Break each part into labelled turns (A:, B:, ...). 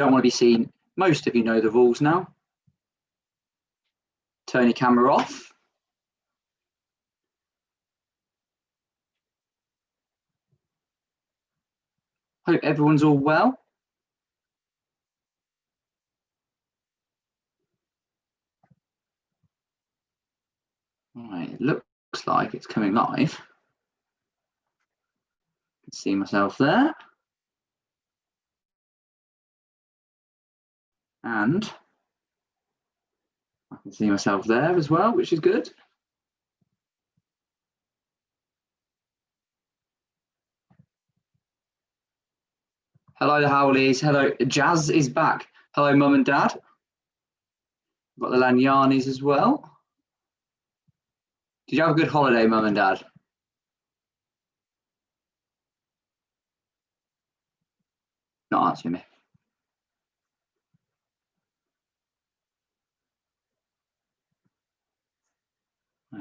A: don't want to be seen. Most of you know the rules now. Turn your camera off. Hope everyone's all well. All right, it looks like it's coming live. I can see myself there. And I can see myself there as well, which is good. Hello, the Howleys. Hello, Jazz is back. Hello, Mum and Dad. We've got the Lanyanis as well. Did you have a good holiday, Mum and Dad? Not answering me.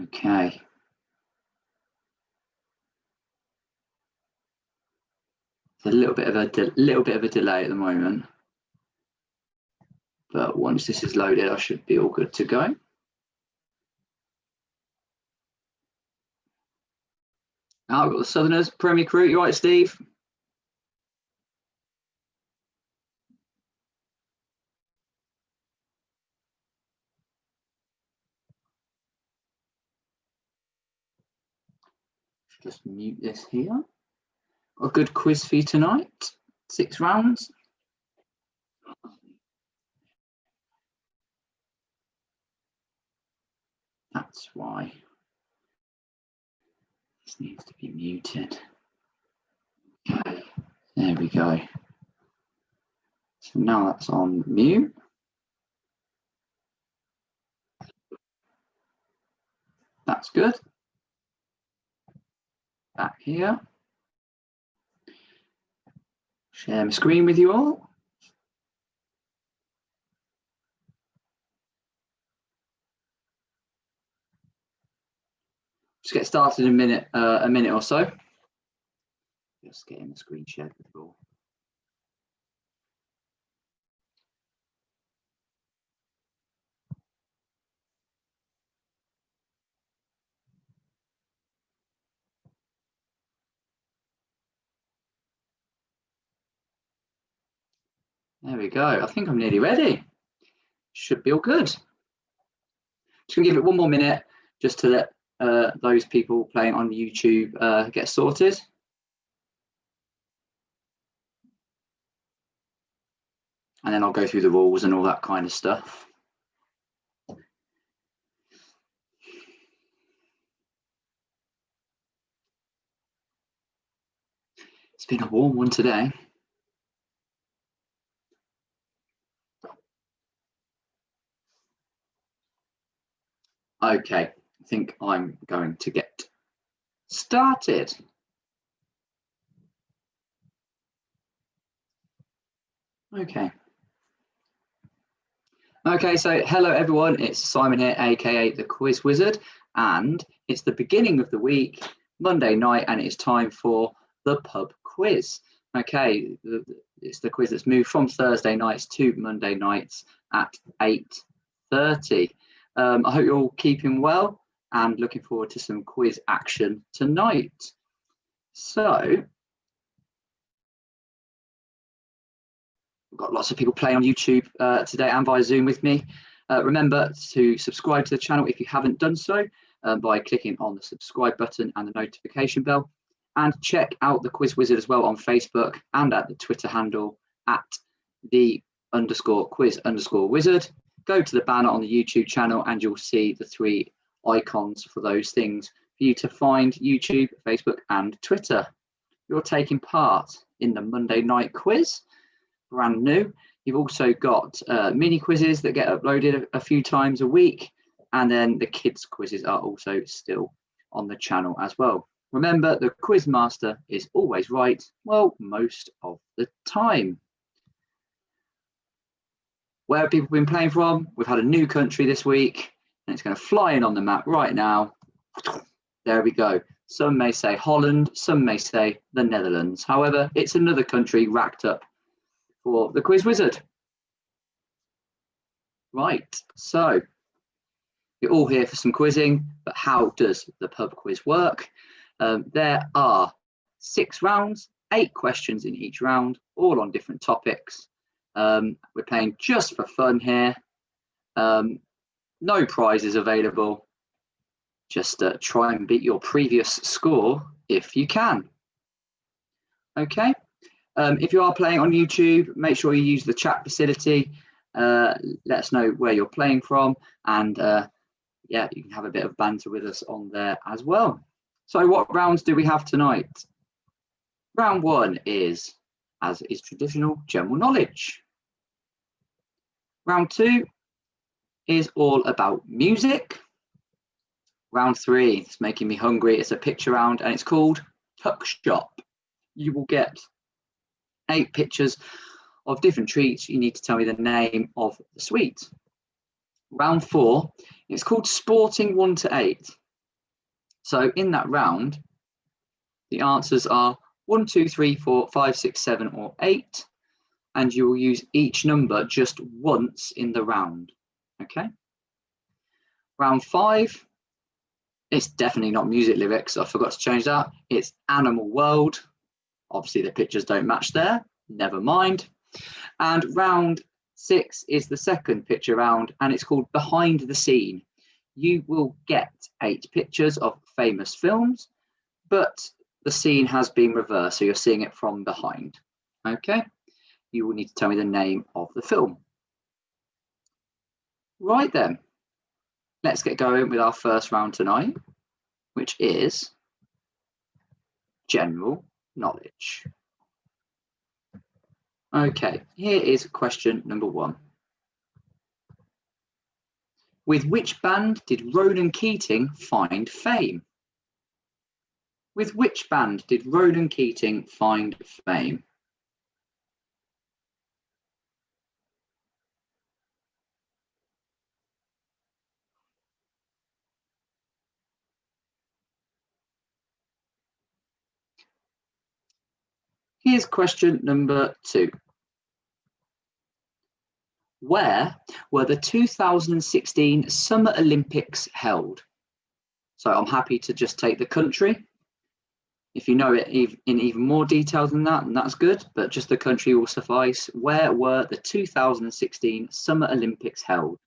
A: Okay. It's a little bit of a delay at the moment, but once this is loaded, I should be all good to go. Now I've got the Southerners, Premier Crew. You all right, Steve? Just mute this here. A good quiz for you tonight. 6 rounds. That's why this needs to be muted. Okay, there we go. So now that's on mute. That's good. Back here. Share my screen with you all. Just get started in a minute or so. Just getting the screen shared with you all. There we go. I think I'm nearly ready. Should be all good. Just gonna give it one more minute just to let those people playing on YouTube get sorted. And then I'll go through the rules and all that kind of stuff. It's been a warm one today. Okay, I think I'm going to get started. Okay. Okay, so hello everyone, it's Simon here, aka the Quiz Wizard, and it's the beginning of the week, Monday night, and it's time for the pub quiz. Okay, it's the quiz that's moved from Thursday nights to Monday nights at 8:30. I hope you're all keeping well and looking forward to some quiz action tonight. So, we've got lots of people playing on YouTube today and via Zoom with me. Remember to subscribe to the channel if you haven't done so by clicking on the subscribe button and the notification bell. And check out the Quiz Wizard as well on Facebook and at the Twitter handle at _quiz_wizard. Go to the banner on the YouTube channel and you'll see the 3 icons for those things for you to find: YouTube, Facebook, and Twitter. You're taking part in the Monday night quiz, brand new. You've also got mini quizzes that get uploaded a few times a week, and then the kids quizzes are also still on the channel as well. Remember, the quiz master is always right, well, most of the time. Where have people been playing from? We've had a new country this week, and it's going to fly in on the map right now. There we go. Some may say Holland, some may say the Netherlands. However, it's another country racked up for the Quiz Wizard. Right, so you're all here for some quizzing, but how does the pub quiz work? There are 6 rounds, 8 questions in each round, all on different topics. We're playing just for fun here. No prizes available. Just try and beat your previous score if you can. Okay. If you are playing on YouTube, make sure you use the chat facility. Let us know where you're playing from, and yeah, you can have a bit of banter with us on there as well. So what rounds do we have tonight? Round 1 is, as is traditional, general knowledge. Round 2 is all about music. Round 3, it's making me hungry. It's a picture round and it's called Tuck Shop. You will get 8 pictures of different treats. You need to tell me the name of the sweet. Round 4, it's called Sporting 1 to 8. So in that round, the answers are 1, 2, 3, 4, 5, 6, 7, or 8. And you will use each number just once in the round. Okay. Round 5, it's definitely not music lyrics. I forgot to change that. It's Animal World. Obviously the pictures don't match there. Never mind. And round 6 is the second picture round, and it's called Behind the Scene. You will get 8 pictures of famous films, but the scene has been reversed, so you're seeing it from behind. Okay. You will need to tell me the name of the film. Right then, let's get going with our first round tonight, which is general knowledge. Okay, here is question number 1. With which band did Ronan Keating find fame? With which band did Ronan Keating find fame? Here's question number 2. Where were the 2016 Summer Olympics held? So I'm happy to just take the country. If you know it in even more detail than that, and that's good, but just the country will suffice. Where were the 2016 Summer Olympics held?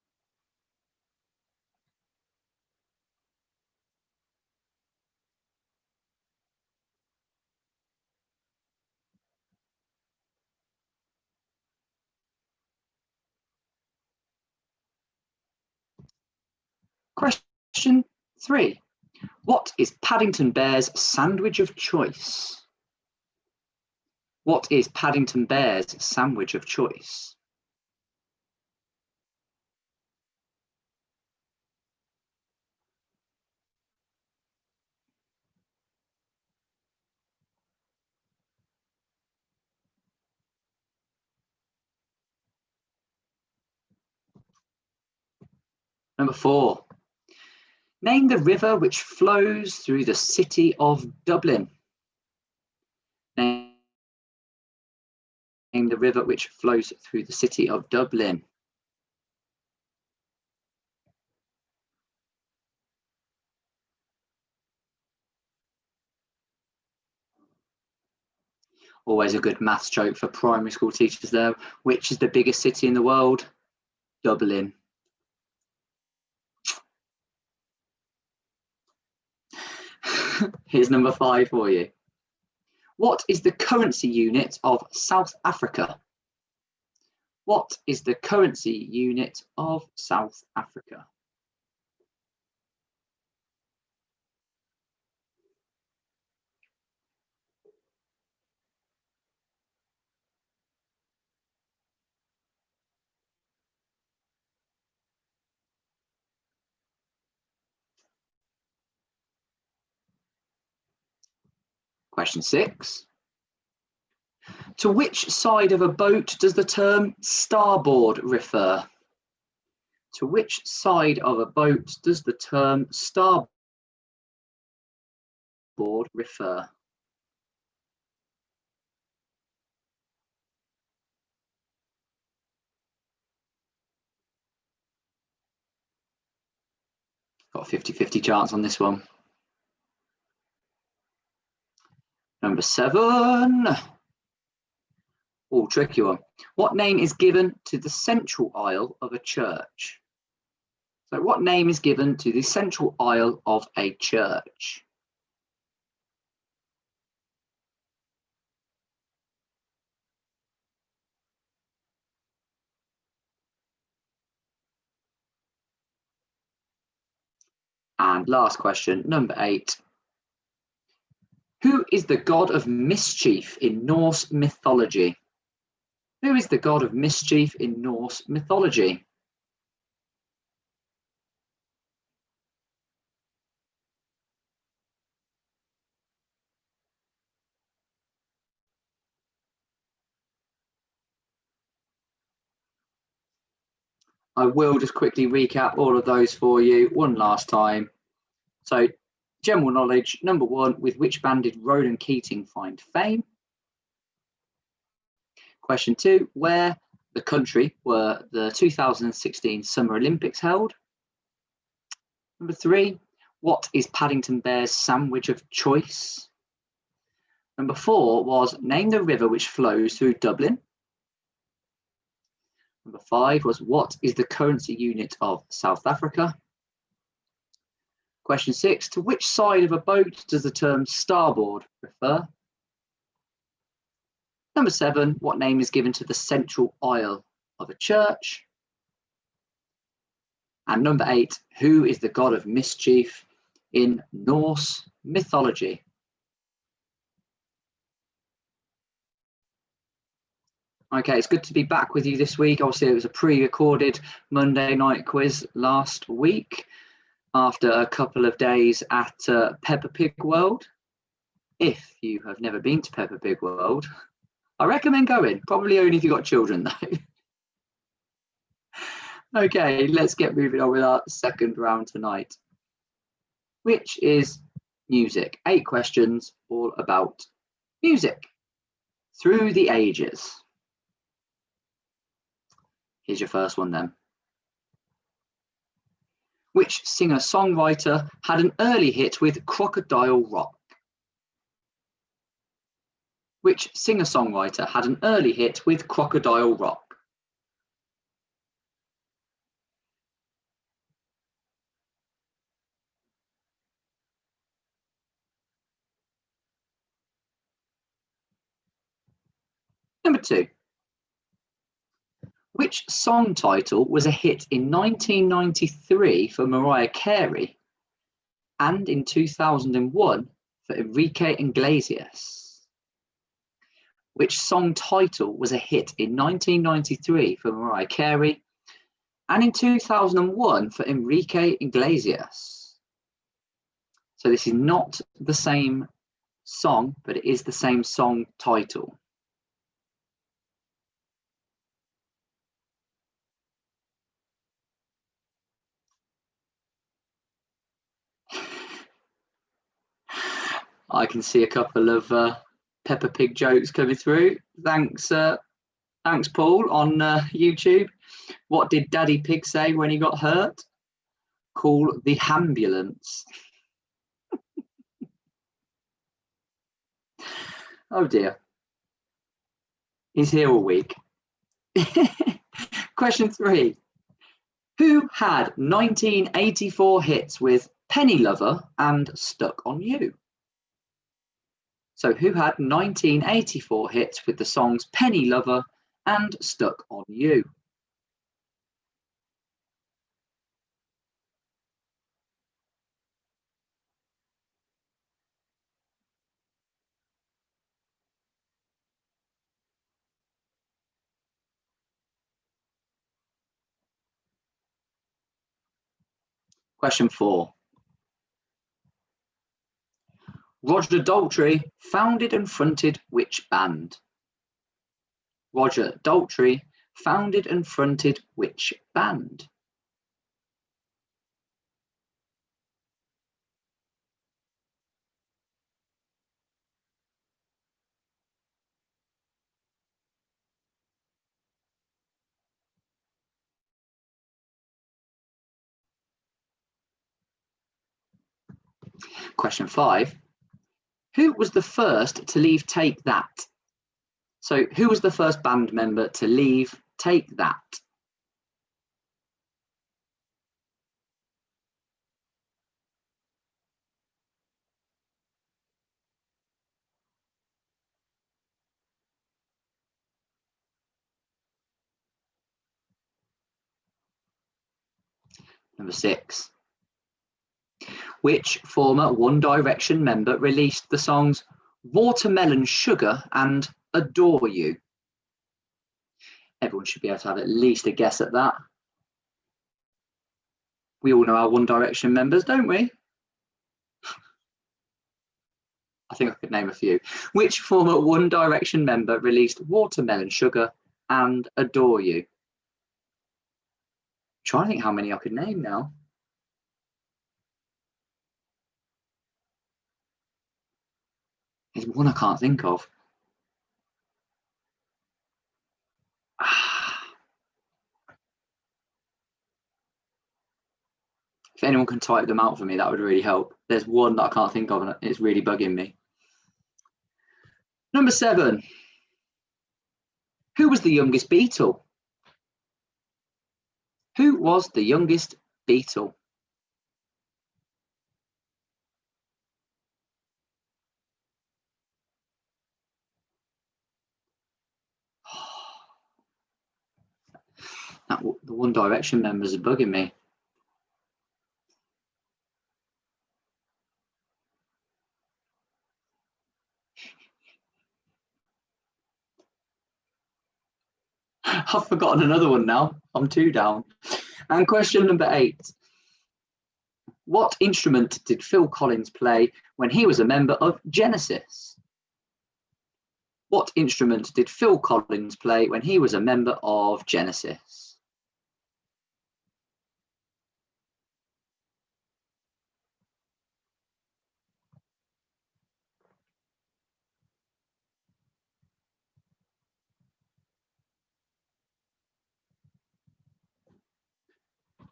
A: Question 3. What is Paddington Bear's sandwich of choice? What is Paddington Bear's sandwich of choice? Number 4. Name the river which flows through the city of Dublin. Name the river which flows through the city of Dublin. Always a good maths joke for primary school teachers there. Which is the biggest city in the world? Dublin. Here's number 5 for you. What is the currency unit of South Africa? What is the currency unit of South Africa? Question 6. To which side of a boat does the term starboard refer? To which side of a boat does the term starboard refer? got a 50-50 chance on this one. Number 7. Oh, tricky one. What name is given to the central aisle of a church? So what name is given to the central aisle of a church? And last question, number 8. Who is the god of mischief in Norse mythology? Who is the god of mischief in Norse mythology? I will just quickly recap all of those for you one last time. So, general knowledge, number 1, with which band did Ronan Keating find fame? Question 2, where the country were the 2016 Summer Olympics held? Number 3, what is Paddington Bear's sandwich of choice? Number 4 was name the river which flows through Dublin. Number 5 was what is the currency unit of South Africa? Question 6, to which side of a boat does the term starboard refer? Number 7, what name is given to the central aisle of a church? And number 8, who is the god of mischief in Norse mythology? Okay, it's good to be back with you this week. Obviously, it was a pre-recorded Monday night quiz last week after a couple of days at Peppa Pig World. If you have never been to Peppa Pig World, I recommend going, probably only if you've got children though. Okay, let's get moving on with our second round tonight, which is music. 8 questions all about music through the ages. Here's your first one then. Which singer-songwriter had an early hit with Crocodile Rock? Which singer-songwriter had an early hit with Crocodile Rock? Number 2. Which song title was a hit in 1993 for Mariah Carey and in 2001 for Enrique Iglesias? Which song title was a hit in 1993 for Mariah Carey and in 2001 for Enrique Iglesias? So this is not the same song, but it is the same song title. I can see a couple of Peppa Pig jokes coming through. Thanks, Paul on YouTube. What did Daddy Pig say when he got hurt? Call the ambulance. Oh dear. He's here all week. Question 3. Who had 1984 hits with Penny Lover and Stuck on You? So who had 1984 hits with the songs Penny Lover and Stuck on You? Question 4. Roger Daltrey founded and fronted which band? Roger Daltrey founded and fronted which band? Question 5. Who was the first to leave Take That? So who was the first band member to leave Take That? Number 6. Which former One Direction member released the songs Watermelon Sugar and Adore You? Everyone should be able to have at least a guess at that. We all know our One Direction members, don't we? I think I could name a few. Which former One Direction member released Watermelon Sugar and Adore You? I'm trying to think how many I could name now. There's one I can't think of. If anyone can type them out for me, that would really help. There's one that I can't think of and it's really bugging me. Number 7. Who was the youngest Beatle? Who was the youngest Beatle? The One Direction members are bugging me. I've forgotten another one now. I'm 2 down. And question number 8. What instrument did Phil Collins play when he was a member of Genesis? What instrument did Phil Collins play when he was a member of Genesis?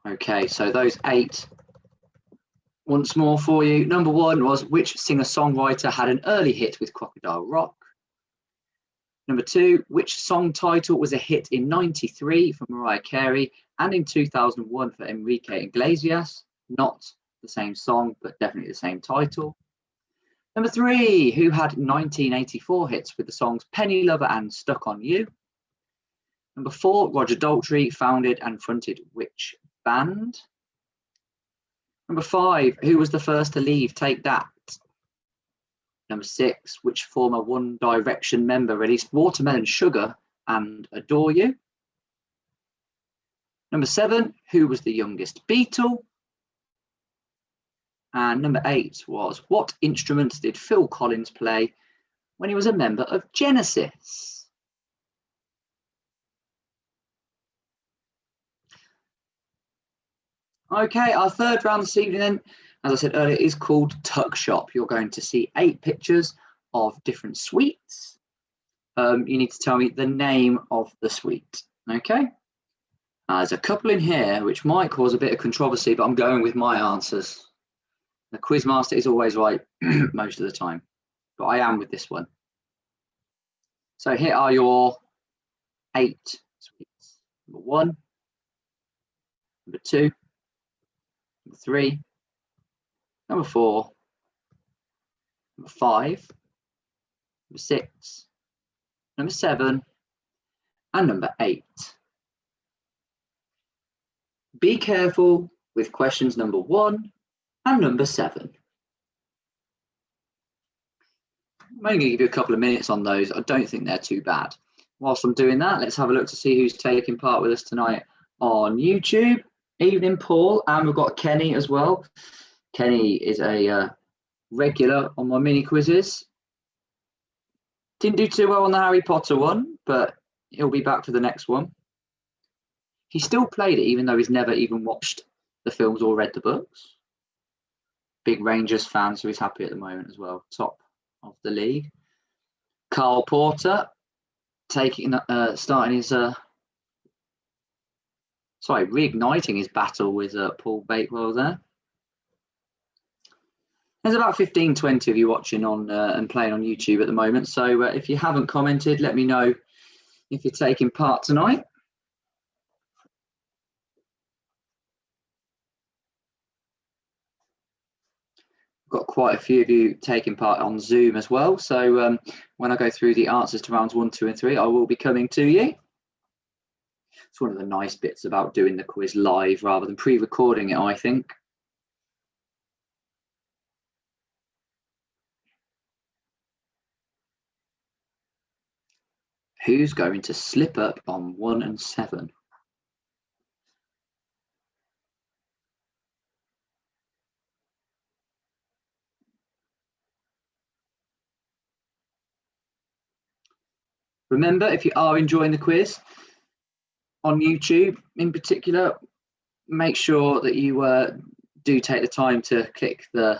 A: Okay, so those 8 once more for you. Number 1 was which singer-songwriter had an early hit with Crocodile Rock? Number 2, which song title was a hit in '93 for Mariah Carey and in 2001 for Enrique Iglesias? Not the same song, but definitely the same title. Number 3, who had 1984 hits with the songs Penny Lover and Stuck on You? Number 4, Roger Daltrey founded and fronted which band? Number 5, who was the first to leave Take That? Number 6, which former One Direction member released Watermelon Sugar and Adore You? Number 7, who was the youngest Beatle? And number 8 was what instrument did Phil Collins play when he was a member of Genesis? Okay, our third round this evening then, as I said earlier, is called Tuck Shop. You're going to see 8 pictures of different sweets. You need to tell me the name of the sweet, okay? There's a couple in here which might cause a bit of controversy, but I'm going with my answers. The quizmaster is always right most of the time, but I am with this one. So here are your 8 sweets. Number 1, number 2, number 3, number 4, number 5, number 6, number 7, and number 8. Be careful with questions number 1 and number 7. I'm only going to give you a couple of minutes on those. I don't think they're too bad. Whilst I'm doing that, let's have a look to see who's taking part with us tonight on YouTube. Evening, Paul, and we've got Kenny as well. Kenny is a regular on my mini quizzes. Didn't do too well on the Harry Potter one, but he'll be back for the next one. He still played it even though he's never even watched the films or read the books. Big Rangers fan, so he's happy at the moment as well. Top of the league. Carl Porter starting his reigniting his battle with Paul Bakewell there. There's about 15, 20 of you watching on and playing on YouTube at the moment. So if you haven't commented, let me know if you're taking part tonight. Got quite a few of you taking part on Zoom as well. So when I go through the answers to rounds 1, 2, and 3, I will be coming to you. It's one of the nice bits about doing the quiz live rather than pre-recording it, I think. Who's going to slip up on 1 and 7? Remember, if you are enjoying the quiz on YouTube in particular, make sure that you do take the time to click the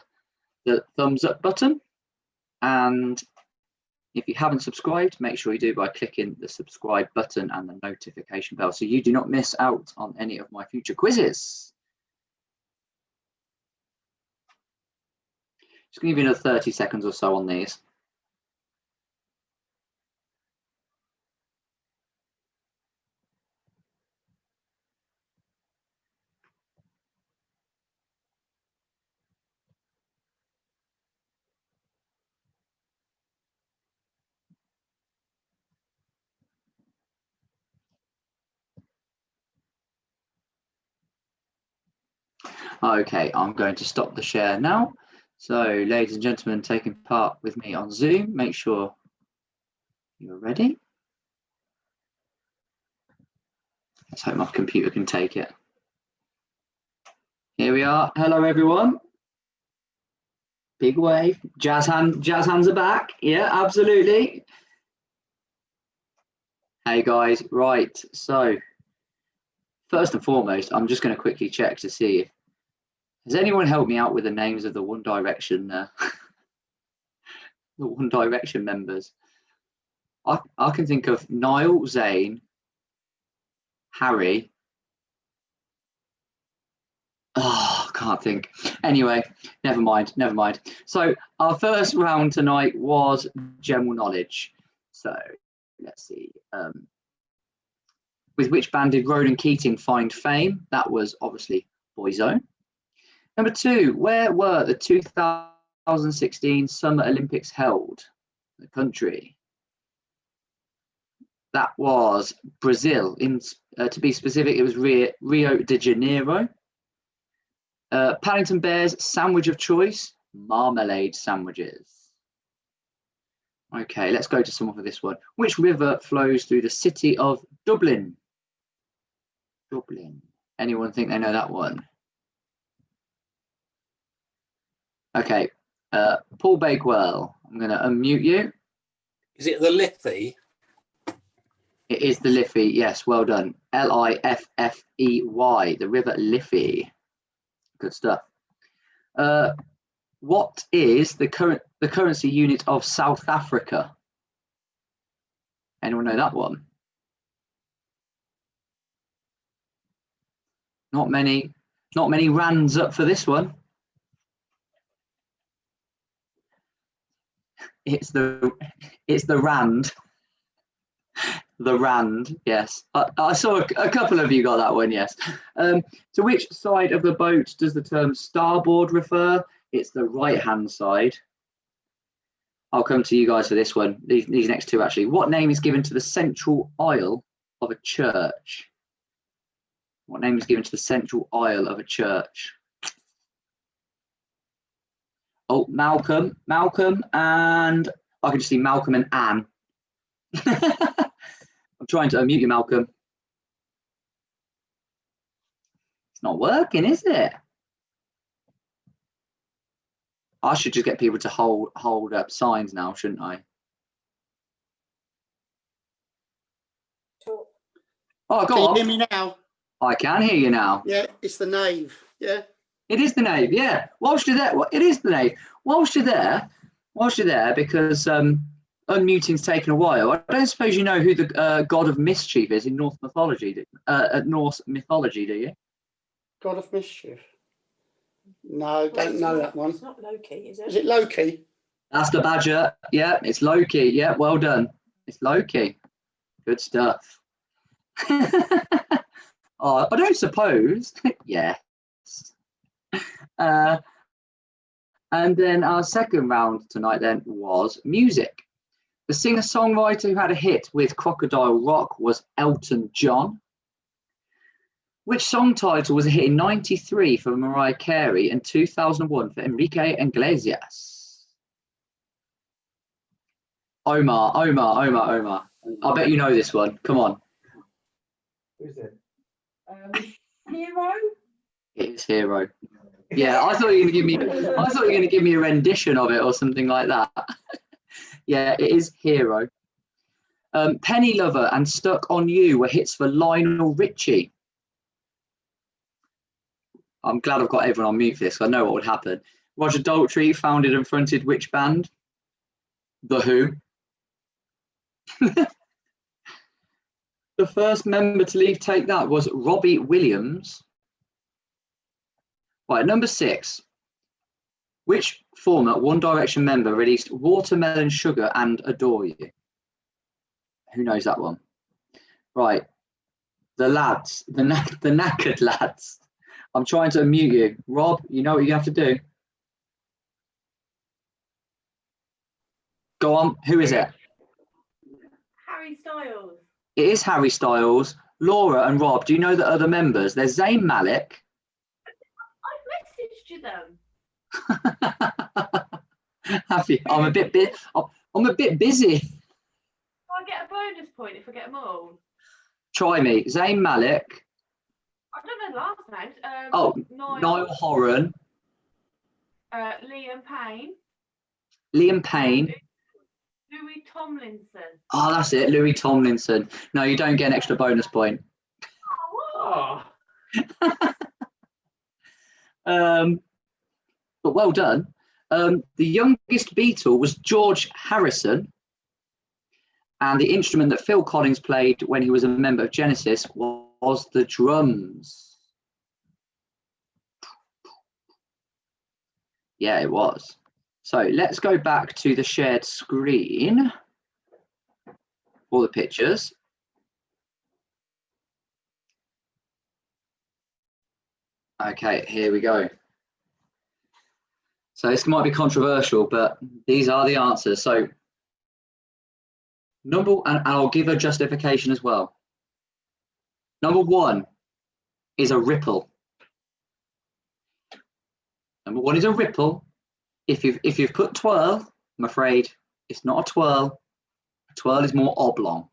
A: thumbs up button. And if you haven't subscribed, make sure you do by clicking the subscribe button and the notification bell so you do not miss out on any of my future quizzes. Just going to give you another 30 seconds or so on these. Okay, I'm going to stop the share now. So, ladies and gentlemen, taking part with me on Zoom, make sure you're ready. Let's hope my computer can take it. Here we are. Hello, everyone. Big wave. Jazz hands are back. Yeah, absolutely. Hey, guys. Right. So, first and foremost, I'm just going to quickly check to see if has anyone helped me out with the names of the One Direction the One Direction members. I can think of Niall, Zayn, Harry. Oh, I can't think. Anyway, never mind. So our first round tonight was general knowledge. So let's see. With which band did Ronan Keating find fame? That was obviously Boyzone. Number 2, where were the 2016 Summer Olympics held? The country. That was Brazil. To be specific, it was Rio de Janeiro. Paddington Bear's sandwich of choice, marmalade sandwiches. Okay, let's go to someone for this one. Which river flows through the city of Dublin? Dublin. Anyone think they know that one? Okay, Paul Bakewell, I'm going to unmute you.
B: Is it the Liffey?
A: It is the Liffey, yes, well done. Liffey, the River Liffey. Good stuff. What is the currency unit of South Africa? Anyone know that one? Not many rands up for this one. It's the rand. The rand, yes. I saw a couple of you got that one, yes. To which side of the boat does the term starboard refer? It's the right-hand side. I'll come to you guys for this one. These next two, actually. What name is given to the central aisle of a church? What name is given to the central aisle of a church? Oh, Malcolm, and I can just see Malcolm and Anne. I'm trying to unmute you, Malcolm. It's not working, is it? I should just get people to hold up signs now, shouldn't I?
C: Sure.
A: Oh,
C: Can you hear me now?
A: I can hear you now.
C: Yeah, it's the nave. Yeah.
A: It is the nave, yeah. Whilst you're there, it is the nave. Whilst you're there, because unmuting's taken a while. I don't suppose you know who the god of mischief is in Norse mythology. Norse mythology, do you?
C: God of mischief. No, don't know that one.
D: It's not Loki, is it?
C: Is it Loki?
A: That's the badger. Yeah, it's Loki. Yeah, well done. It's Loki. Good stuff. Oh, I don't suppose. Yes. And then our second round tonight then was music. The singer-songwriter who had a hit with Crocodile Rock was Elton John. Which song title was a hit in '93 for Mariah Carey and 2001 for Enrique Iglesias? Omar. I bet you know this one. Come on.
B: Who's it?
D: Hero?
A: It is Hero. Yeah, I thought you were going to give me a rendition of it or something like that. Yeah, it is Hero. Penny Lover and Stuck on You were hits for Lionel Richie. I'm glad I've got everyone on mute for this. I know what would happen. Roger Daltrey founded and fronted which band? The Who. The first member to leave Take That was Robbie Williams. Right, number 6. Which former One Direction member released Watermelon Sugar and Adore You? Who knows that one? Right, the lads, the knackered lads. I'm trying to unmute you. Rob, you know what you have to do. Go on, who is it?
D: Harry Styles.
A: It is Harry Styles. Laura and Rob, do you know the other members? There's Zayn Malik.
D: I've messaged you them.
A: Have you? I'm a bit busy.
D: Do I get a bonus point if I get them all?
A: Try me. Zayn Malik.
D: I don't know the last names.
A: Niall Horan.
D: Liam Payne.
A: Liam Payne.
D: Louis Tomlinson.
A: Oh, that's it. Louis Tomlinson. No, you don't get an extra bonus point.
D: Oh,
A: But well done. The youngest Beatle was George Harrison. And the instrument that Phil Collins played when he was a member of Genesis was the drums. Yeah, it was. So let's go back to the shared screen for the pictures. Okay, here we go. So this might be controversial, but these are the answers. So and I'll give a justification as well. Number 1 is a ripple. Number 1 is a ripple. If you've put twirl, I'm afraid it's not a twirl. A twirl is more oblong.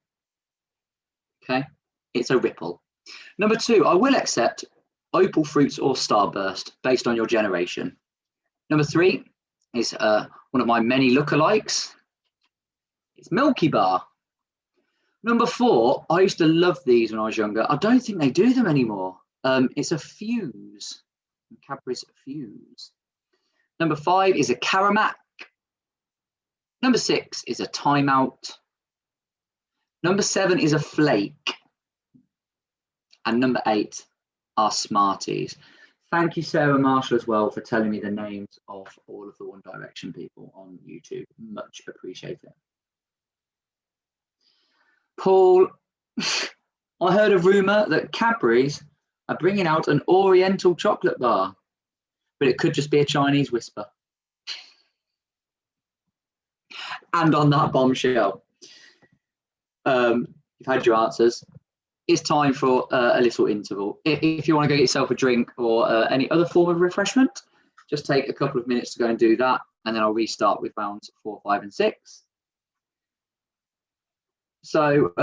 A: Okay, it's a ripple. Number 2, I will accept opal fruits or starburst based on your generation. Number 3 is one of my many lookalikes. It's Milky Bar. Number 4, I used to love these when I was younger. I don't think they do them anymore. It's a fuse. Cadbury's Fuse. Number 5 is a Karamak. Number 6 is a Timeout. Number 7 is a Flake. And number 8 are Smarties. Thank you, Sarah Marshall, as well, for telling me the names of all of the One Direction people on YouTube. Much appreciated. Paul, I heard a rumour that Cadbury's are bringing out an Oriental chocolate bar, but it could just be a Chinese whisper. And on that bombshell, you've had your answers. It's time for a little interval. If you want to go get yourself a drink or any other form of refreshment, just take a couple of minutes to go and do that, and then I'll restart with rounds 4, 5, and 6. So,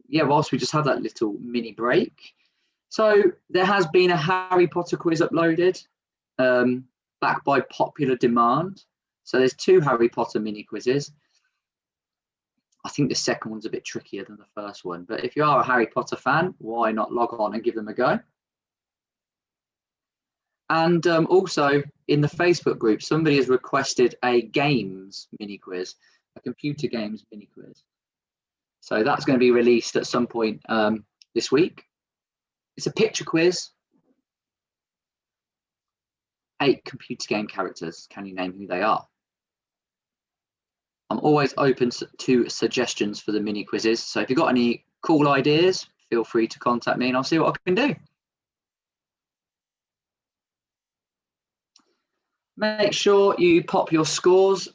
A: yeah, whilst we just have that little mini break. So there has been a Harry Potter quiz uploaded, back by popular demand. So there's 2 Harry Potter mini quizzes. I think the second one's a bit trickier than the first one, but if you are a Harry Potter fan, why not log on and give them a go? And also in the Facebook group, somebody has requested a games mini quiz, a computer games mini quiz. So that's going to be released at some point this week. It's a picture quiz. 8 computer game characters. Can you name who they are? I'm always open to suggestions for the mini quizzes. So if you've got any cool ideas, feel free to contact me and I'll see what I can do. Make sure you pop your scores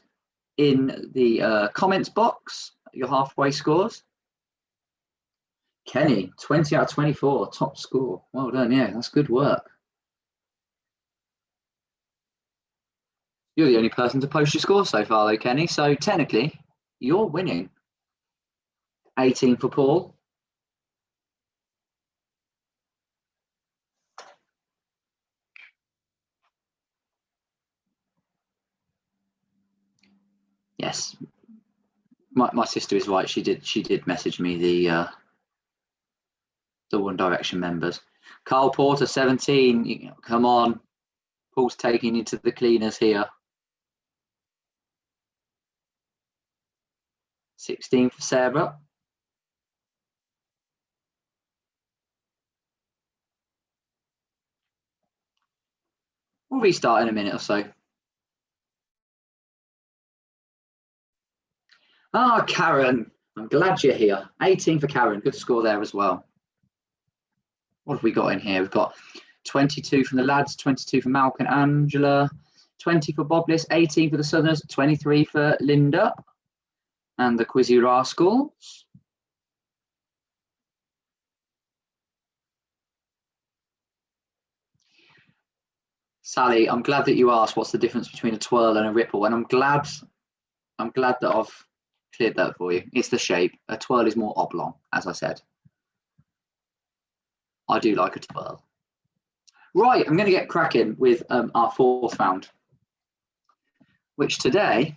A: in the comments box, your halfway scores. Kenny, 20 out of 24, top score. Well done, yeah, that's good work. You're the only person to post your score so far though, Kenny, so technically you're winning. 18 for Paul. Yes, my sister is right. She did message me the One Direction members. Carl Porter, 17. Come on, Paul's taking you to the cleaners here. 16 for Sarah. We'll restart in a minute or so. Ah, Karen, I'm glad you're here. 18 for Karen, good score there as well. What have we got in here? We've got 22 from the lads, 22 for Malcolm and Angela, 20 for Bob Bliss, 18 for the Southerners, 23 for Linda and the Quizzy Rascals. Sally, I'm glad that you asked what's the difference between a twirl and a ripple, and I'm glad that I've cleared that for you. It's the shape. A twirl is more oblong, as I said. I do like a twirl. Right, I'm going to get cracking with our fourth round, which today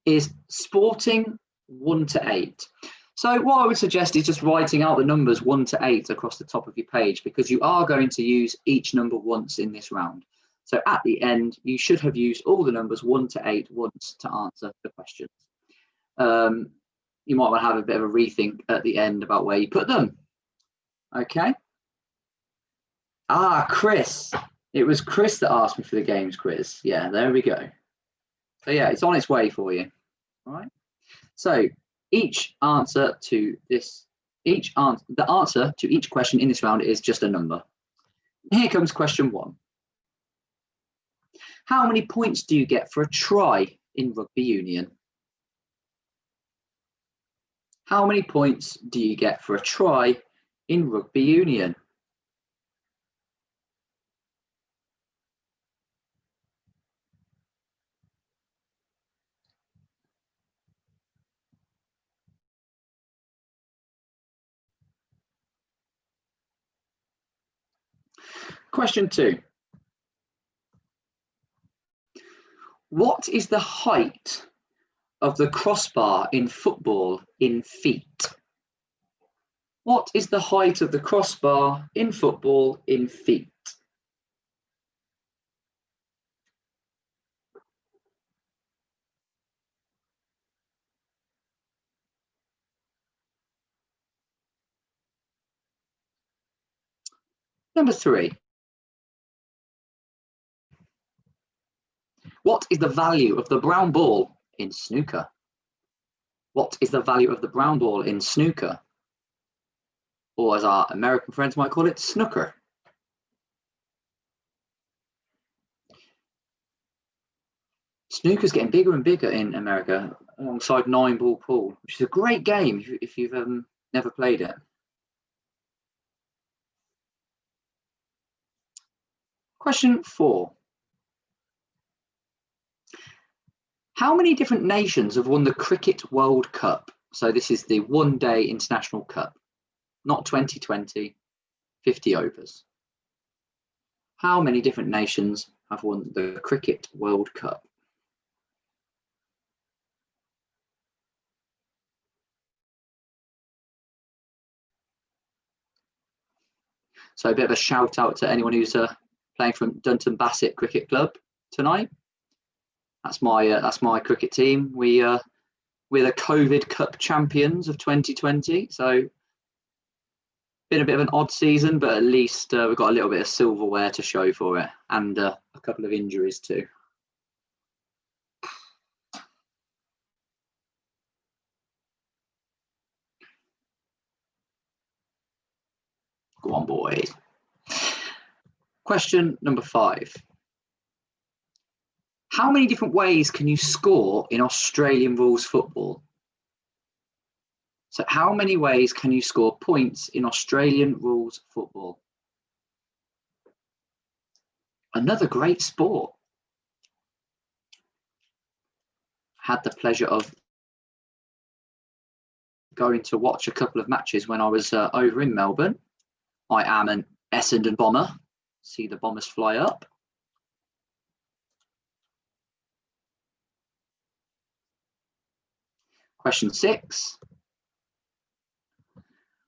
A: is sporting 1 to 8. So what I would suggest is just writing out the numbers 1 to 8 across the top of your page, because you are going to use each number once in this round. So at the end, you should have used all the numbers 1 to 8 once to answer the questions. You might want to have a bit of a rethink at the end about where you put them. Okay. Ah, Chris. It was Chris that asked me for the games quiz. Yeah, there we go. So yeah, it's on its way for you. All right. So the answer to each question in this round is just a number. Here comes question 1. How many points do you get for a try in rugby union? How many points do you get for a try in rugby union? Question 2. What is the height of the crossbar in football in feet? What is the height of the crossbar in football in feet? Number 3. What is the value of the brown ball in snooker? What is the value of the brown ball in snooker? Or as our American friends might call it, snooker. Snooker's getting bigger and bigger in America alongside 9-ball pool, which is a great game if you've never played it. Question 4. How many different nations have won the Cricket World Cup? So this is the one-day international cup, not 2020, 50 overs. How many different nations have won the Cricket World Cup? So a bit of a shout out to anyone who's playing from Dunton Bassett Cricket Club tonight. That's my cricket team. We're the COVID Cup champions of 2020. So been a bit of an odd season, but at least we've got a little bit of silverware to show for it, and a couple of injuries too. Go on, boys. Question number 5. How many different ways can you score in Australian rules football? So how many ways can you score points in Australian rules football? Another great sport. Had the pleasure of going to watch a couple of matches when I was over in Melbourne. I am an Essendon bomber. See the Bombers fly up. Question 6.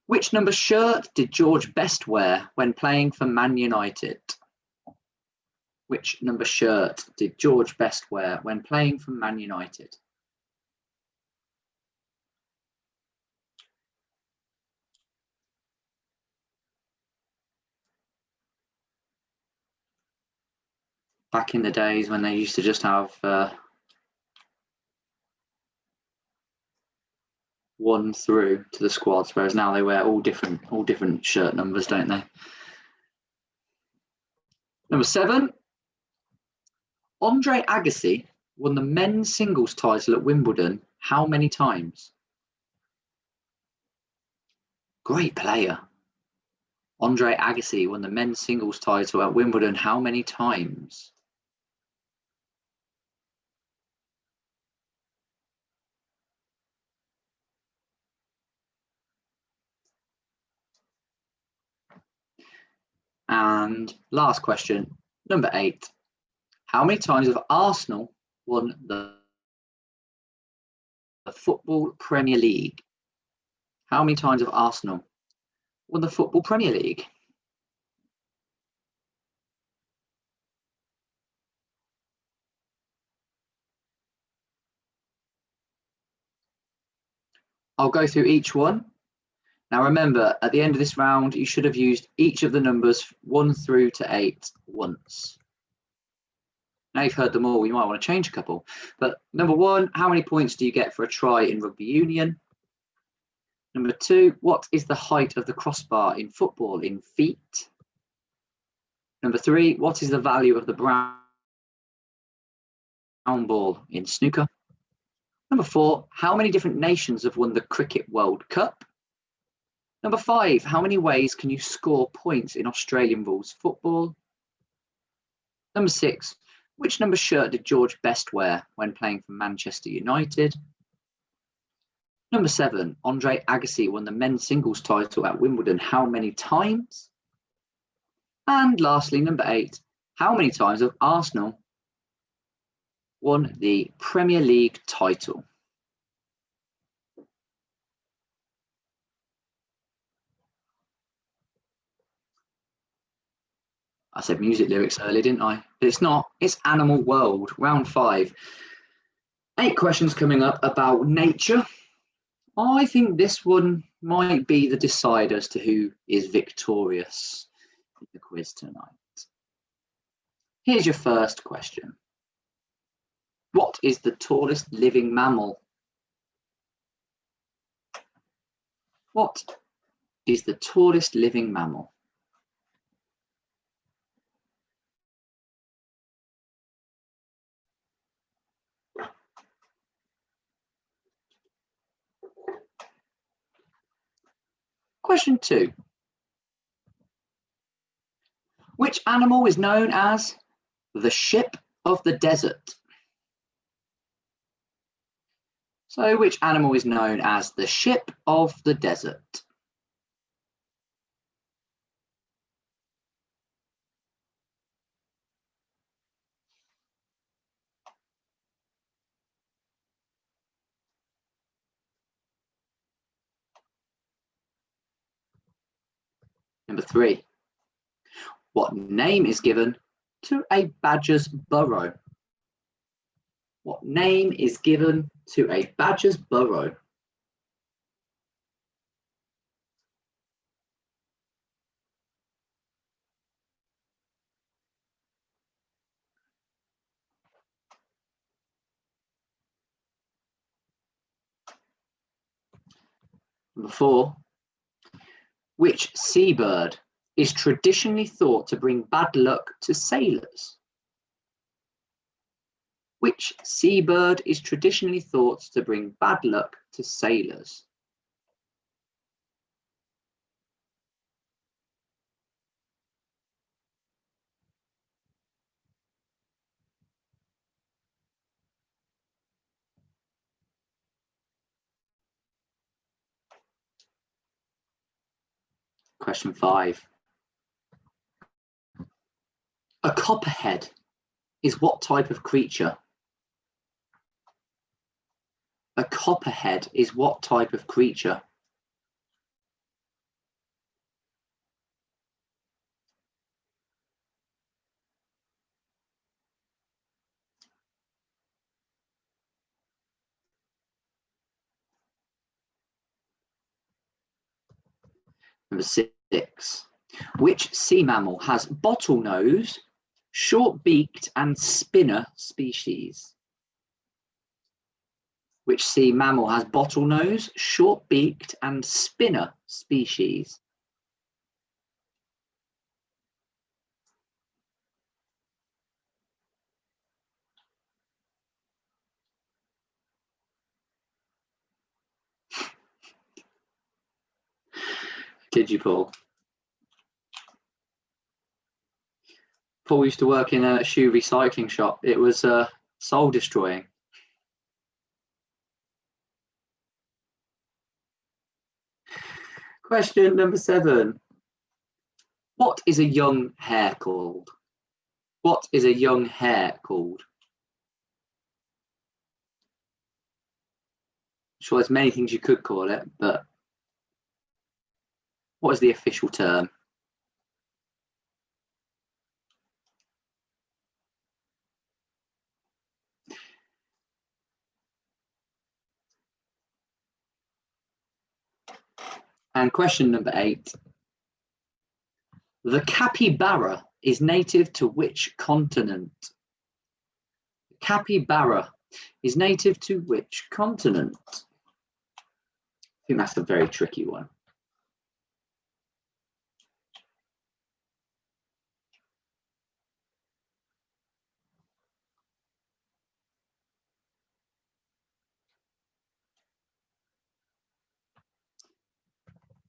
A: Which number shirt did George Best wear when playing for Man United? Which number shirt did George Best wear when playing for Man United? Back in the days when they used to just have one through to the squads, whereas now they wear all different shirt numbers, don't they? Number 7. Andre Agassi won the men's singles title at Wimbledon how many times? Great player. Andre Agassi won the men's singles title at Wimbledon how many times? And last question, number 8. How many times have Arsenal won the Football Premier League? How many times have Arsenal won the Football Premier League? I'll go through each one. Now remember, at the end of this round, you should have used each of the numbers 1 through to 8 once. Now you've heard them all, you might want to change a couple. But number 1, how many points do you get for a try in Rugby Union? Number 2, what is the height of the crossbar in football in feet? Number 3, what is the value of the brown ball in snooker? Number 4, how many different nations have won the Cricket World Cup? Number 5, how many ways can you score points in Australian rules football? Number 6, which number shirt did George Best wear when playing for Manchester United? Number 7, Andre Agassi won the men's singles title at Wimbledon how many times? And lastly, number 8, how many times have Arsenal won the Premier League title? I said music lyrics earlier, didn't I? But it's not, it's Animal World, round 5. 8 questions coming up about nature. I think this one might be the decider as to who is victorious in the quiz tonight. Here's your first question. What is the tallest living mammal? What is the tallest living mammal? Question 2. Which animal is known as the ship of the desert? So which animal is known as the ship of the desert? Number 3. What name is given to a badger's burrow? What name is given to a badger's burrow? Number 4, which seabird is traditionally thought to bring bad luck to sailors? Which seabird is traditionally thought to bring bad luck to sailors? Question 5. A copperhead is what type of creature? A copperhead is what type of creature? Number 6. Which sea mammal has bottlenose, short-beaked and spinner species? Which sea mammal has bottlenose, short-beaked and spinner species? Did you, Paul? Paul used to work in a shoe recycling shop. It was soul destroying. Question number 7. What is a young hare called? What is a young hare called? I'm sure there's many things you could call it, but what is the official term? And question number 8. The capybara is native to which continent? Capybara is native to which continent? I think that's a very tricky one.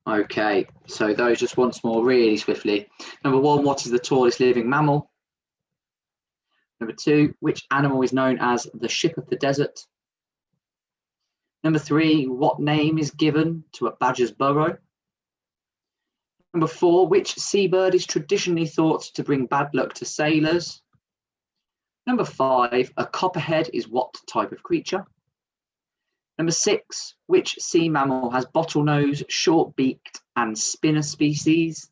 A: Okay, so those just once more really swiftly. Number 1, what is the tallest living mammal? Number 2, which animal is known as the ship of the desert? Number 3, what name is given to a badger's burrow? Number 4, which seabird is traditionally thought to bring bad luck to sailors? Number 5, a copperhead is what type of creature? Number 6, which sea mammal has bottlenose, short-beaked and spinner species?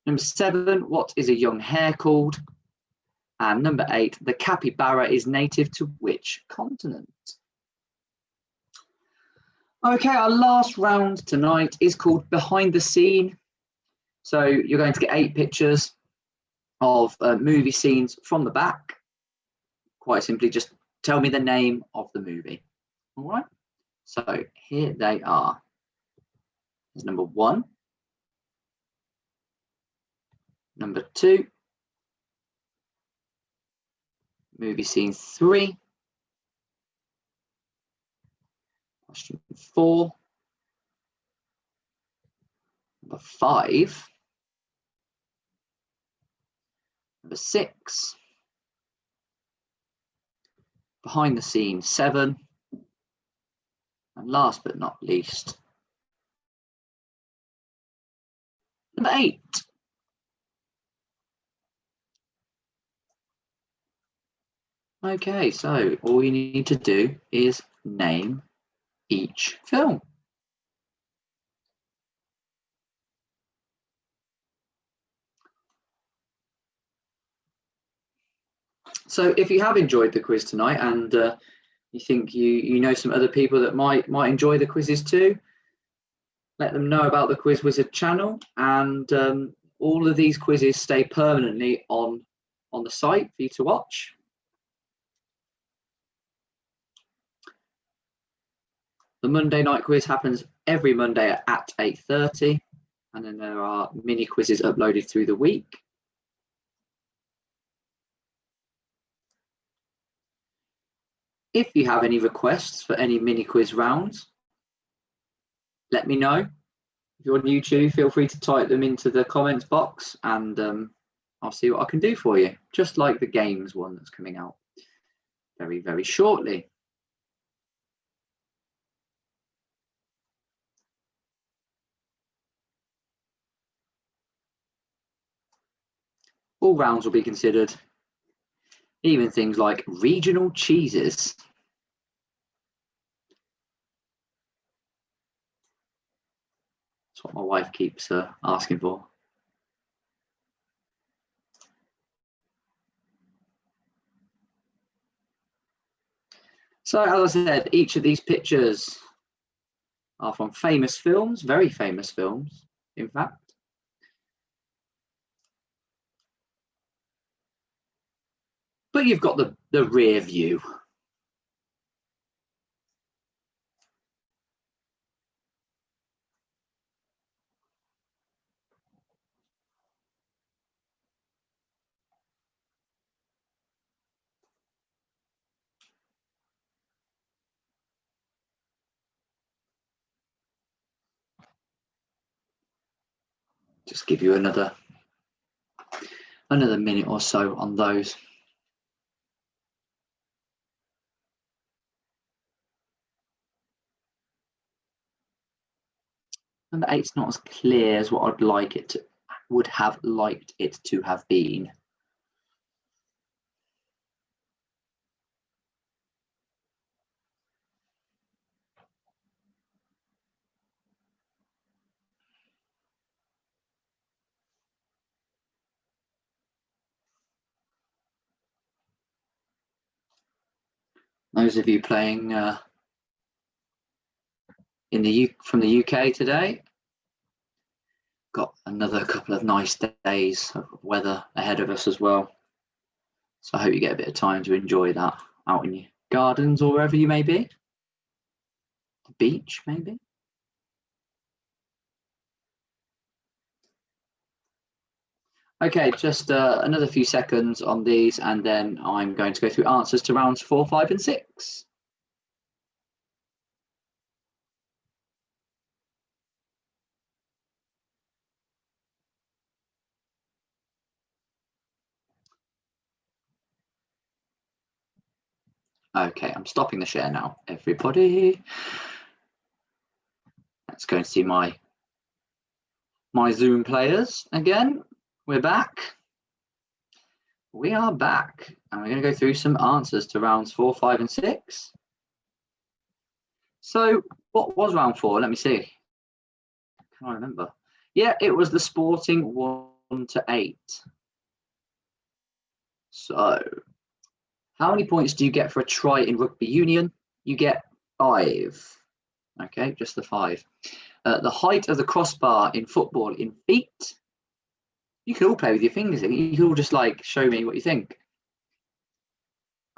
A: Number 7, what is a young hare called? And number 8, the capybara is native to which continent? Okay, our last round tonight is called Behind the Scene. So you're going to get 8 pictures of movie scenes from the back. Quite simply, just tell me the name of the movie. All right, so here they are. There's number 1, number 2, movie scene 3, question 4, number 5, number 6, behind the scenes 7, and last but not least, number 8. Okay, so all you need to do is name each film. So if you have enjoyed the quiz tonight and you think you know some other people that might enjoy the quizzes too, let them know about the Quiz Wizard channel, and all of these quizzes stay permanently on the site for you to watch. The Monday night quiz happens every Monday at 8:30, and then there are mini quizzes uploaded through the week. If you have any requests for any mini quiz rounds, let me know. If you're on YouTube, feel free to type them into the comments box, and I'll see what I can do for you, just like the games one that's coming out very, very shortly. All rounds will be considered, even things like regional cheeses. That's what my wife keeps asking for. So, as I said, each of these pictures are from famous films, very famous films, in fact. But you've got the rear view. Just give you another minute or so on those. Number 8's not as clear as what I'd like it to, would have liked it to have been. Those of you playing from the UK today, got another couple of nice days of weather ahead of us as well. So I hope you get a bit of time to enjoy that out in your gardens or wherever you may be. The beach, maybe. Okay, just another few seconds on these, and then I'm going to go through answers to rounds 4, 5, and 6. Okay, I'm stopping the share now, everybody. Let's go and see my Zoom players again. We're back. We are back, and we're going to go through some answers to rounds 4, 5, and 6. So, what was round 4? Let me see. Can I remember? Yeah, it was the sporting 1 to 8. So, how many points do you get for a try in Rugby Union? You get 5. Okay, just the 5. The height of the crossbar in football in feet. You can all play with your fingers. You can all just like show me what you think.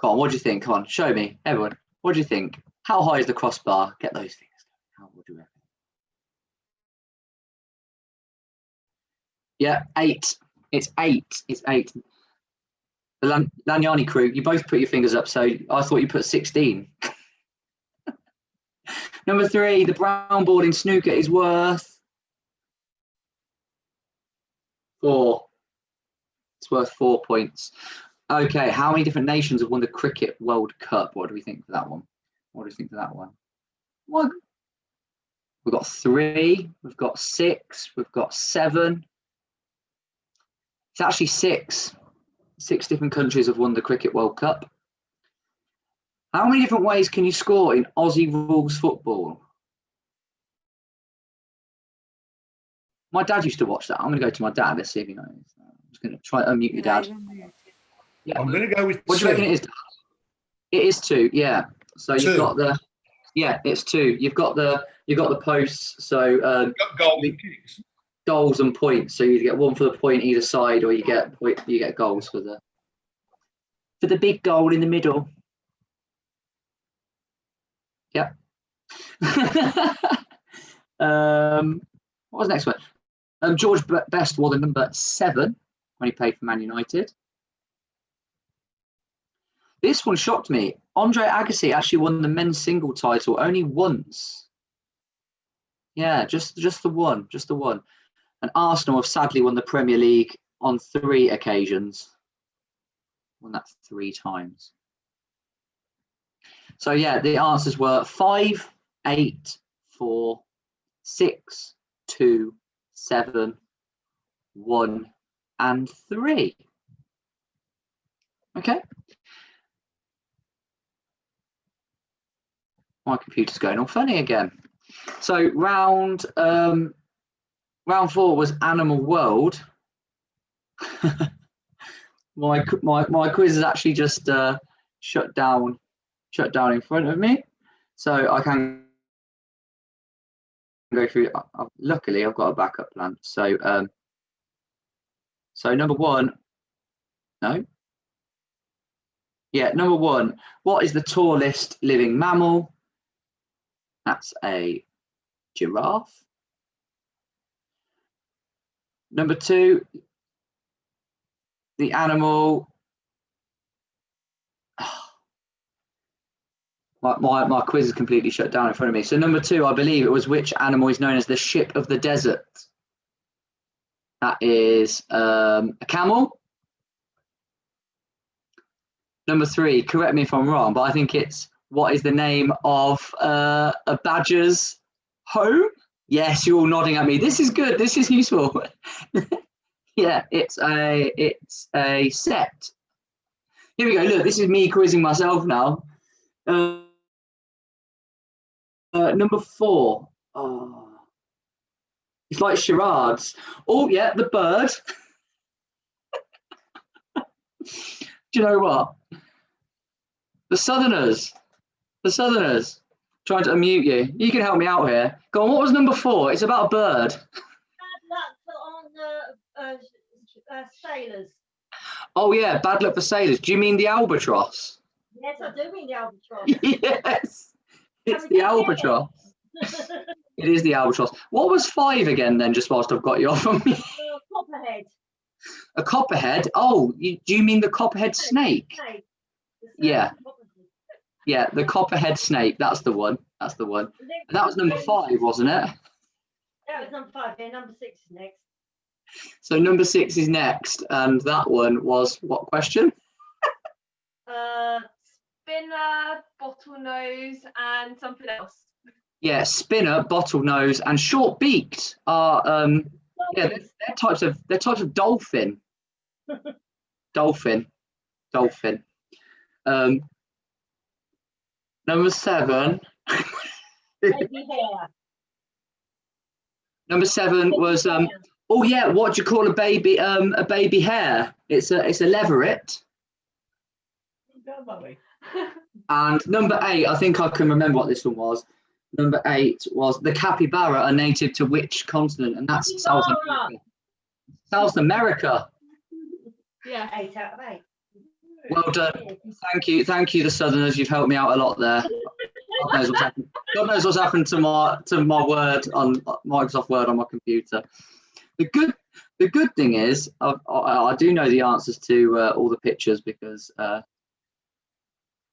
A: Come on, what do you think? Come on, show me, everyone. What do you think? How high is the crossbar? Get those things. How would you reckon? Yeah, 8. It's 8. It's 8. The Lanyani crew, you both put your fingers up, so I thought you put 16. Number 3, the brown ball in snooker is worth 4. It's worth 4 points. Okay, how many different nations have won the Cricket World Cup? What do we think for that one? What do you think for that one? What? We've got 3, we've got 6, we've got 7. It's actually 6. 6 different countries have won the Cricket World Cup. How many different ways can you score in Aussie rules football? My dad used to watch that. I'm going to go to my dad. Let's see if he knows. I'm just going to try to unmute your dad. Yeah.
C: I'm going to go with
A: What do you reckon it is? It is 2. Yeah. So you've
C: 2.
A: got the. Yeah, it's 2. You've got the posts. So
C: Goals and kicks.
A: Goals and points. So you get 1 for the point either side, or you get goals for the big goal in the middle. Yep. What was the next one? George Best wore the number 7 when he played for Man United. This one shocked me. Andre Agassi actually won the men's single title only once. Yeah, just the one, just the one. And Arsenal have sadly won the Premier League on 3 occasions. Won that 3 times. So yeah, the answers were 5, 8, 4, 6, 2, 7, 1, and 3. Okay. My computer's going all funny again. So round 4 was Animal World. my quiz is actually just shut down in front of me, so I can go through. Luckily, I've got a backup plan. So so number 1, no, yeah, number 1. What is the tallest living mammal? That's a giraffe. Number 2, the animal. My quiz is completely shut down in front of me. So number 2, I believe it was which animal is known as the ship of the desert? That is a camel. Number 3, correct me if I'm wrong, but I think it's what is the name of a badger's home? Yes, you're all nodding at me. This is good. This is useful. Yeah, it's a set. Here we go. Look, this is me quizzing myself now. Number 4. Oh, it's like charades. Oh, yeah, the bird. Do you know what? The Southerners. Trying to unmute you. You can help me out here. Go on, what was number 4? It's about a bird.
E: Bad luck on sailors.
A: Oh, yeah, bad luck for sailors. Do you mean the albatross?
E: Yes, I do mean the albatross.
A: Yes, it's the albatross. It is the albatross. What was 5 again then, just whilst I've got you off on me?
E: Copperhead.
A: A copperhead? Oh, do you mean the copperhead snake?
E: Snake.
A: Yeah. Yeah, the copperhead snake. That's the one. That's the one. And that was number 5, wasn't it?
E: That was number 5. Yeah, number 6 is next.
A: So number 6 is next, and that one was what question?
D: Spinner, bottlenose, and something else.
A: Yeah, spinner, bottlenose, and short-beaked are yeah, they're types of dolphin. Dolphin. Number 7.
E: Baby hare.
A: Number 7 was oh yeah, what do you call a baby hare? It's a leveret. And number 8, I think I can remember what this one was. Number 8 was the capybara are native to which continent? And that's South America. South America.
D: Yeah.
E: 8 out of 8.
A: Well done. Thank you, the Southerners. You've helped me out a lot there. God knows what's happened to my Word on Microsoft Word on my computer. The good thing is I do know the answers to all the pictures because I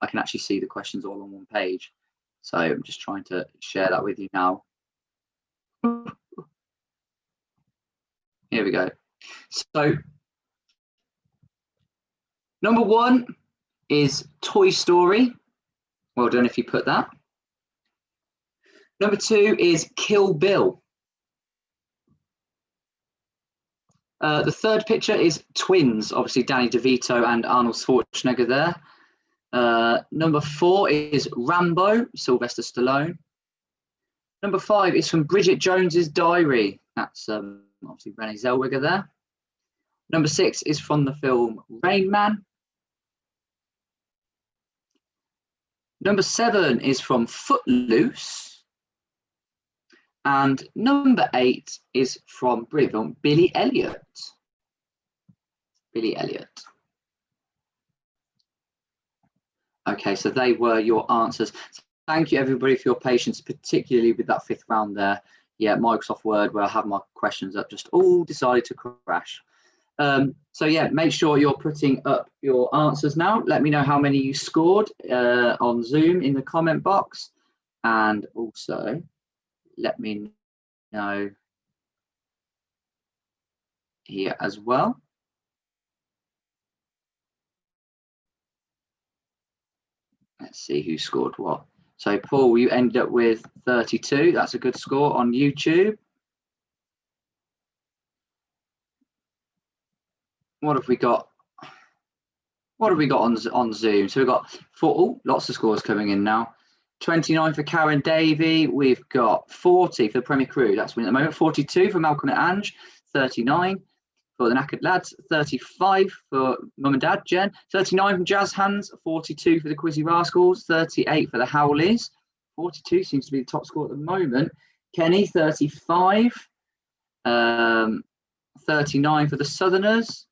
A: can actually see the questions all on one page. So I'm just trying to share that with you now. Here we go. So number 1 is Toy Story. Well done if you put that. Number 2 is Kill Bill. The third picture is Twins, obviously Danny DeVito and Arnold Schwarzenegger there. Number 4 is Rambo, Sylvester Stallone. Number 5 is from Bridget Jones's Diary. That's obviously Renee Zellweger there. Number 6 is from the film Rain Man. Number 7 is from Footloose. And number 8 is from brilliant film Billy Elliot. Billy Elliot. Okay, so they were your answers. thank you everybody for your patience, particularly with that 5th round there. Yeah, Microsoft Word, where I have my questions up, just all decided to crash. So yeah, make sure you're putting up your answers now. Let me know how many you scored on Zoom in the comment box, and also let me know here as well. Let's see who scored what. So Paul, you ended up with 32. That's a good score on YouTube. What have we got? What have we got on Zoom? So we've got lots of scores coming in now. 29 for Karen Davey. We've got 40 for the Premier Crew. That's winning at the moment. 42 for Malcolm and Ange. 39 for the Knackered Lads. 35 for Mum and Dad, Jen. 39 from Jazz Hands. 42 for the Quizzy Rascals. 38 for the Howleys. 42 seems to be the top score at the moment. Kenny, 35. 39 for the Southerners.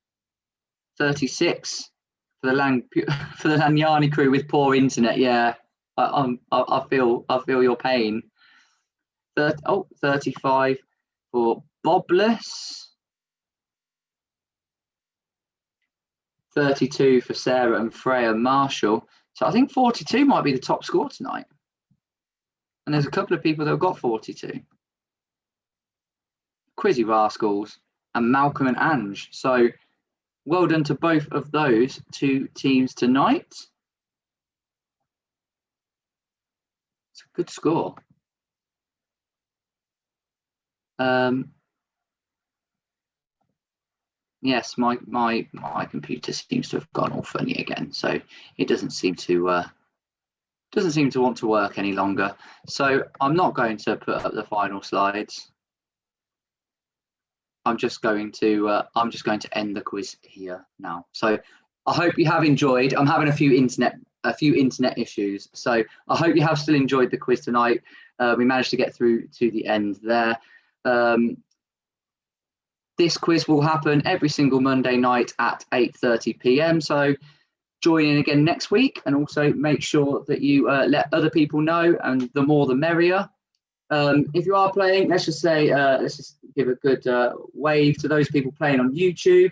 A: 36 for the Lanyani crew with poor internet. Yeah, I feel your pain. 35 for Bobless. 32 for Sarah and Freya Marshall. So I think 42 might be the top score tonight. And there's a couple of people that have got 42. Quizzy Rascals and Malcolm and Ange. So well done to both of those 2 teams tonight. It's a good score. Yes, my computer seems to have gone all funny again, so it doesn't seem to want to work any longer. So I'm not going to put up the final slides. I'm just going to end the quiz here now. So I hope you have enjoyed. I'm having a few internet issues, so I hope you have still enjoyed the quiz tonight. We managed to get through to the end there. This quiz will happen every single Monday night at 8:30 p.m. So join in again next week, and also make sure that you let other people know, and the more the merrier. If you are playing, let's just give a good wave to those people playing on YouTube.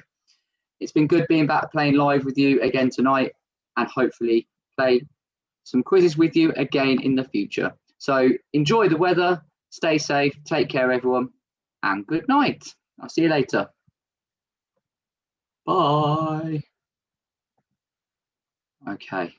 A: It's been good being back playing live with you again tonight, and hopefully play some quizzes with you again in the future. So enjoy the weather, stay safe, take care everyone, and good night. I'll see you later. Bye. Okay.